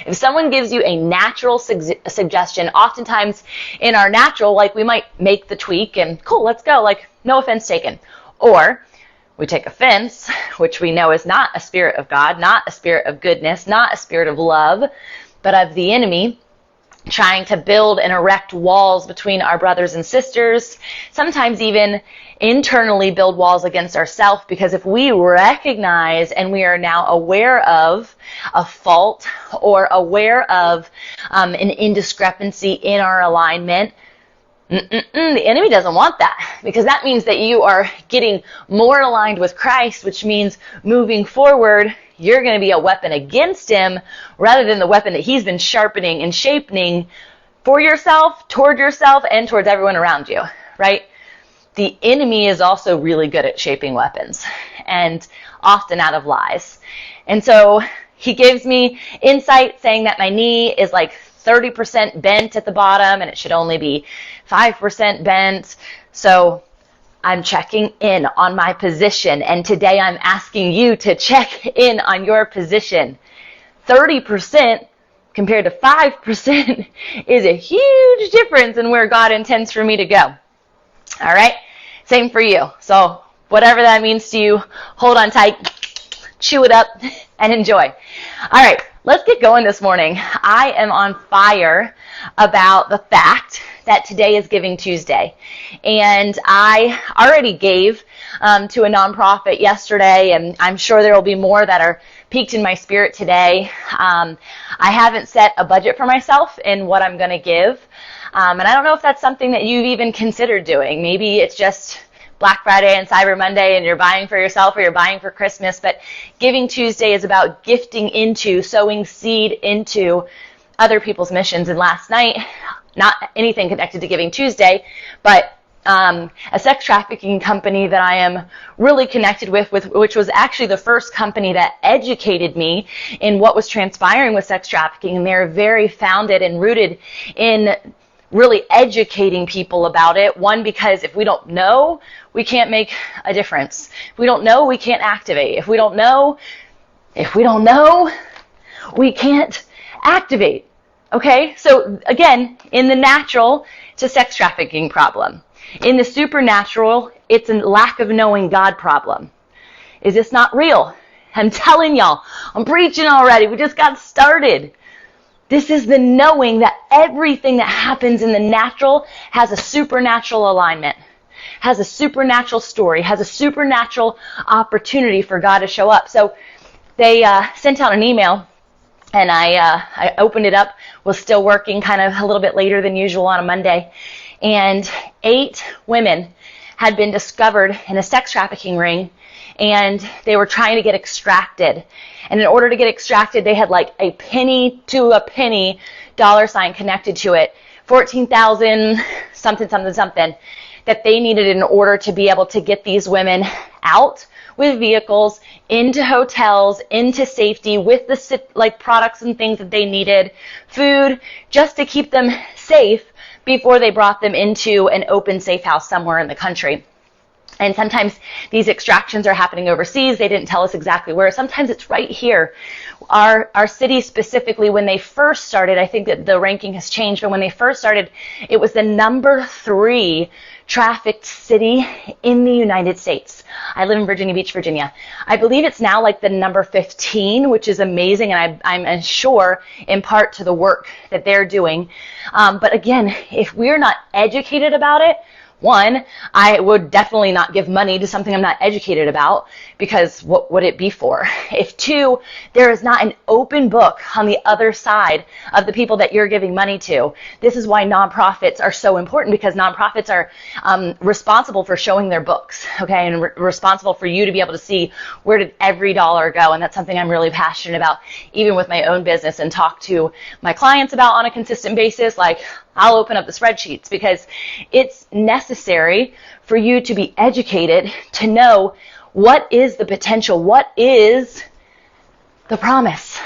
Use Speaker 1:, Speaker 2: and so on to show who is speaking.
Speaker 1: If someone gives you a natural suggestion, oftentimes in our natural, like we might make the tweak and cool, let's go, like no offense taken. Or we take offense, which we know is not a spirit of God, not a spirit of goodness, not a spirit of love, but of the enemy, trying to build and erect walls between our brothers and sisters, sometimes even internally build walls against ourselves, because if we recognize and we are now aware of a fault or aware of an indiscrepancy in our alignment, the enemy doesn't want that, because that means that you are getting more aligned with Christ, which means moving forward, you're going to be a weapon against him rather than the weapon that he's been sharpening and shaping for yourself, toward yourself, and towards everyone around you, right? The enemy is also really good at shaping weapons, and often out of lies. And so he gives me insight saying that my knee is like 30% bent at the bottom and it should only be 5% bent. So I'm checking in on my position, and today I'm asking you to check in on your position. 30% compared to 5% is a huge difference in where God intends for me to go. All right? Same for you. So whatever that means to you, hold on tight, chew it up, and enjoy. All right, let's get going this morning. I am on fire about the fact that today is Giving Tuesday. And I already gave to a nonprofit yesterday, and I'm sure there will be more that are piqued in my spirit today. I haven't set a budget for myself in what I'm going to give. And I don't know if that's something that you've even considered doing. Maybe it's just Black Friday and Cyber Monday and you're buying for yourself or you're buying for Christmas. But Giving Tuesday is about gifting into, sowing seed into other people's missions. And last night, not anything connected to Giving Tuesday, but a sex trafficking company that I am really connected with, which was actually the first company that educated me in what was transpiring with sex trafficking. And they're very founded and rooted in really educating people about it. One, because if we don't know, we can't make a difference. If we don't know, we can't activate. If we don't know, we can't activate. Okay? So again, in the natural, it's a sex trafficking problem. In the supernatural, it's a lack of knowing God problem. Is this not real? I'm telling y'all, I'm preaching already. We just got started. This is the knowing that everything that happens in the natural has a supernatural alignment, has a supernatural story, has a supernatural opportunity for God to show up. So they sent out an email, and I opened it up, was still working kind of a little bit later than usual on a Monday, and 8 women had been discovered in a sex trafficking ring, and they were trying to get extracted. And in order to get extracted, they had like a penny to a penny dollar sign connected to it, 14,000 something that they needed in order to be able to get these women out with vehicles, into hotels, into safety, with the like products and things that they needed, food, just to keep them safe before they brought them into an open safe house somewhere in the country. And sometimes these extractions are happening overseas. They didn't tell us exactly where. Sometimes it's right here. Our city specifically, when they first started, I think that the ranking has changed, but when they first started, it was the number 3 trafficked city in the United States. I live in Virginia Beach, Virginia. I believe it's now like the number 15, which is amazing, and I'm sure in part to the work that they're doing. But again, if we're not educated about it, one, I would definitely not give money to something I'm not educated about, because what would it be for? If 2, there is not an open book on the other side of the people that you're giving money to. This is why nonprofits are so important, because nonprofits are responsible for showing their books, okay, and responsible for you to be able to see where did every dollar go. And that's something I'm really passionate about, even with my own business, and talk to my clients about on a consistent basis. Like, I'll open up the spreadsheets, because it's necessary for you to be educated to know what is the potential, what is the promise,